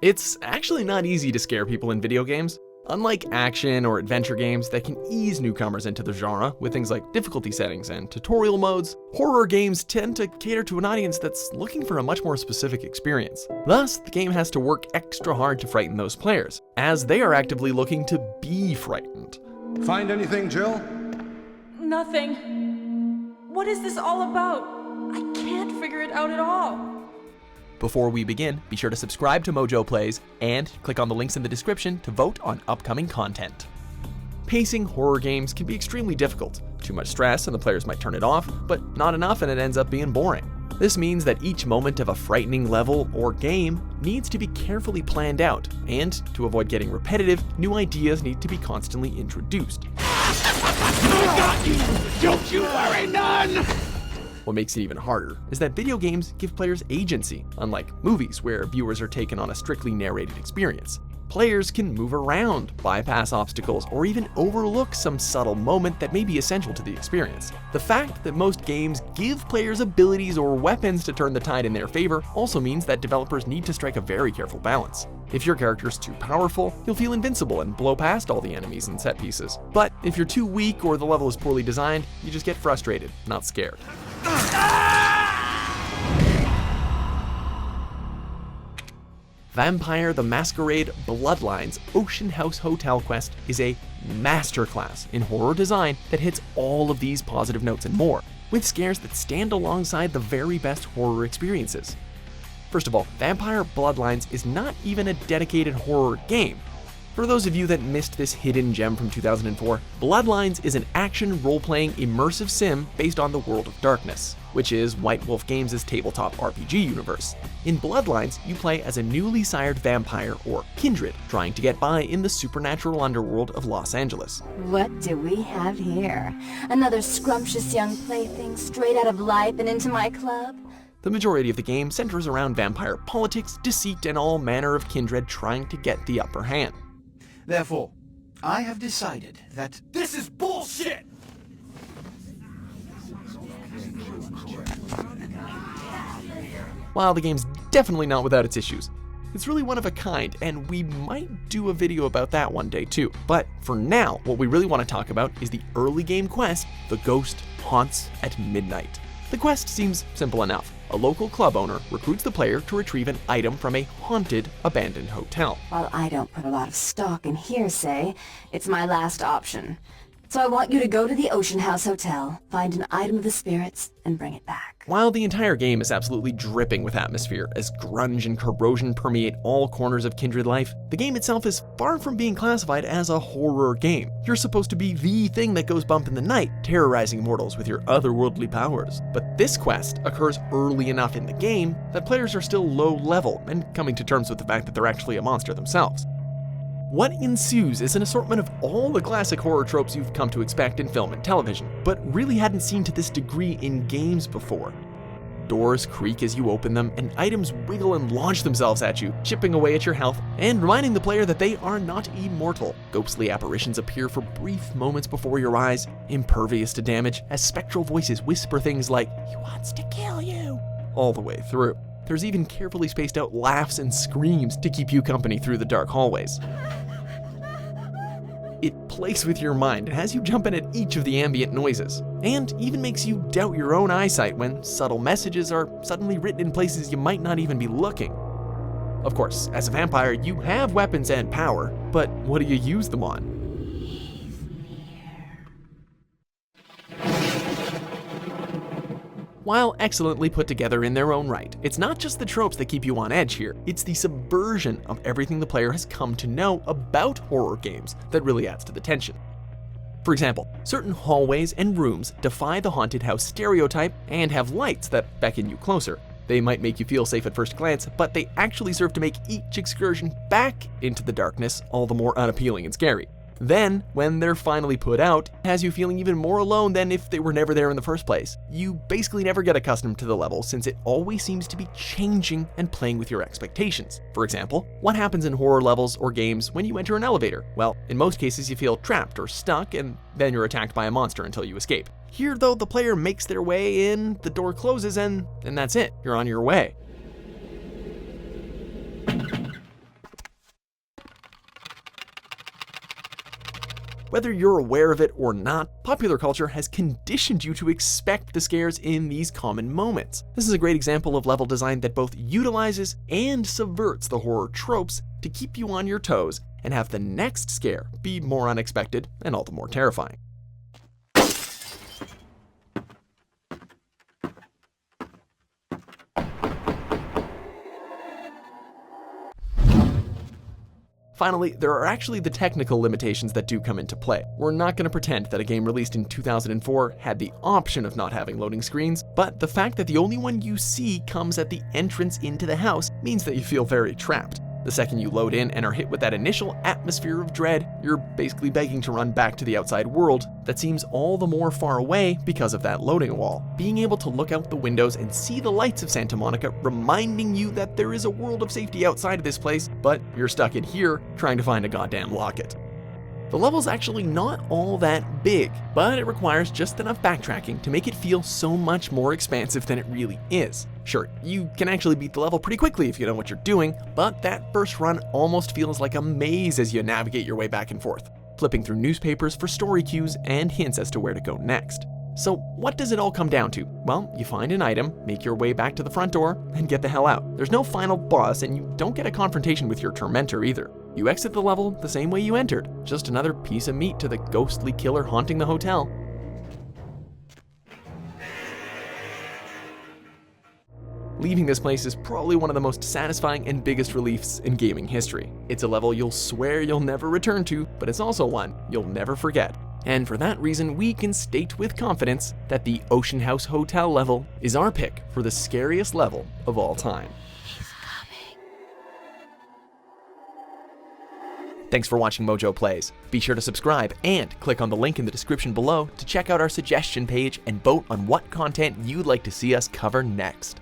It's actually not easy to scare people in video games. Unlike action or adventure games that can ease newcomers into the genre with things like difficulty settings and tutorial modes, horror games tend to cater to an audience that's looking for a much more specific experience. Thus, the game has to work extra hard to frighten those players, as they are actively looking to be frightened. Find anything, Jill? Nothing. What is this all about? I can't figure it out at all. Before we begin, be sure to subscribe to MojoPlays and click on the links in the description to vote on upcoming content. Pacing horror games can be extremely difficult. Too much stress and the players might turn it off, but not enough and it ends up being boring. This means that each moment of a frightening level or game needs to be carefully planned out, and to avoid getting repetitive, new ideas need to be constantly introduced. I got you! Don't you worry none! What makes it even harder is that video games give players agency, unlike movies where viewers are taken on a strictly narrated experience. Players can move around, bypass obstacles, or even overlook some subtle moment that may be essential to the experience. The fact that most games give players abilities or weapons to turn the tide in their favor also means that developers need to strike a very careful balance. If your character's too powerful, you'll feel invincible and blow past all the enemies and set pieces. But if you're too weak or the level is poorly designed, you just get frustrated, not scared. Vampire the Masquerade Bloodlines Ocean House Hotel quest is a masterclass in horror design that hits all of these positive notes and more, with scares that stand alongside the very best horror experiences. First of all, Vampire Bloodlines is not even a dedicated horror game. For those of you that missed this hidden gem from 2004, Bloodlines is an action role-playing immersive sim based on the World of Darkness, which is White Wolf Games' tabletop RPG universe. In Bloodlines, you play as a newly sired vampire or kindred, trying to get by in the supernatural underworld of Los Angeles. What do we have here? Another scrumptious young plaything straight out of life and into my club? The majority of the game centers around vampire politics, deceit, and all manner of kindred trying to get the upper hand. Therefore, I have decided that this is bullshit! While the game's definitely not without its issues, it's really one of a kind, and we might do a video about that one day too. But for now, what we really want to talk about is the early game quest, The Ghost Haunts at Midnight. The quest seems simple enough. A local club owner recruits the player to retrieve an item from a haunted, abandoned hotel. While I don't put a lot of stock in hearsay, it's my last option. So I want you to go to the Ocean House Hotel, find an item of the spirits, and bring it back. While the entire game is absolutely dripping with atmosphere as grunge and corrosion permeate all corners of kindred life, the game itself is far from being classified as a horror game. You're supposed to be the thing that goes bump in the night, terrorizing mortals with your otherworldly powers. But this quest occurs early enough in the game that players are still low level and coming to terms with the fact that they're actually a monster themselves. What ensues is an assortment of all the classic horror tropes you've come to expect in film and television, but really hadn't seen to this degree in games before. Doors creak as you open them, and items wiggle and launch themselves at you, chipping away at your health and reminding the player that they are not immortal. Ghostly apparitions appear for brief moments before your eyes, impervious to damage, as spectral voices whisper things like, "He wants to kill you," all the way through. There's even carefully spaced out laughs and screams to keep you company through the dark hallways. It plays with your mind and has you jumping at each of the ambient noises, and even makes you doubt your own eyesight when subtle messages are suddenly written in places you might not even be looking. Of course, as a vampire, you have weapons and power, but what do you use them on? While excellently put together in their own right, it's not just the tropes that keep you on edge here, it's the subversion of everything the player has come to know about horror games that really adds to the tension. For example, certain hallways and rooms defy the haunted house stereotype and have lights that beckon you closer. They might make you feel safe at first glance, but they actually serve to make each excursion back into the darkness all the more unappealing and scary. Then, when they're finally put out, it has you feeling even more alone than if they were never there in the first place. You basically never get accustomed to the level since it always seems to be changing and playing with your expectations. For example, what happens in horror levels or games when you enter an elevator? Well, in most cases you feel trapped or stuck and then you're attacked by a monster until you escape. Here though, the player makes their way in, the door closes and that's it, you're on your way. Whether you're aware of it or not, popular culture has conditioned you to expect the scares in these common moments. This is a great example of level design that both utilizes and subverts the horror tropes to keep you on your toes and have the next scare be more unexpected and all the more terrifying. Finally, there are actually the technical limitations that do come into play. We're not going to pretend that a game released in 2004 had the option of not having loading screens, but the fact that the only one you see comes at the entrance into the house means that you feel very trapped. The second you load in and are hit with that initial atmosphere of dread, you're basically begging to run back to the outside world that seems all the more far away because of that loading wall. Being able to look out the windows and see the lights of Santa Monica reminding you that there is a world of safety outside of this place, but you're stuck in here trying to find a goddamn locket. The level's actually not all that big, but it requires just enough backtracking to make it feel so much more expansive than it really is. Sure, you can actually beat the level pretty quickly if you know what you're doing, but that first run almost feels like a maze as you navigate your way back and forth, flipping through newspapers for story cues and hints as to where to go next. So what does it all come down to? Well, you find an item, make your way back to the front door, and get the hell out. There's no final boss, and you don't get a confrontation with your tormentor either. You exit the level the same way you entered, just another piece of meat to the ghostly killer haunting the hotel. Leaving this place is probably one of the most satisfying and biggest reliefs in gaming history. It's a level you'll swear you'll never return to, but it's also one you'll never forget. And for that reason, we can state with confidence that the Ocean House Hotel level is our pick for the scariest level of all time. Thanks for watching Mojo Plays. Be sure to subscribe and click on the link in the description below to check out our suggestion page and vote on what content you'd like to see us cover next.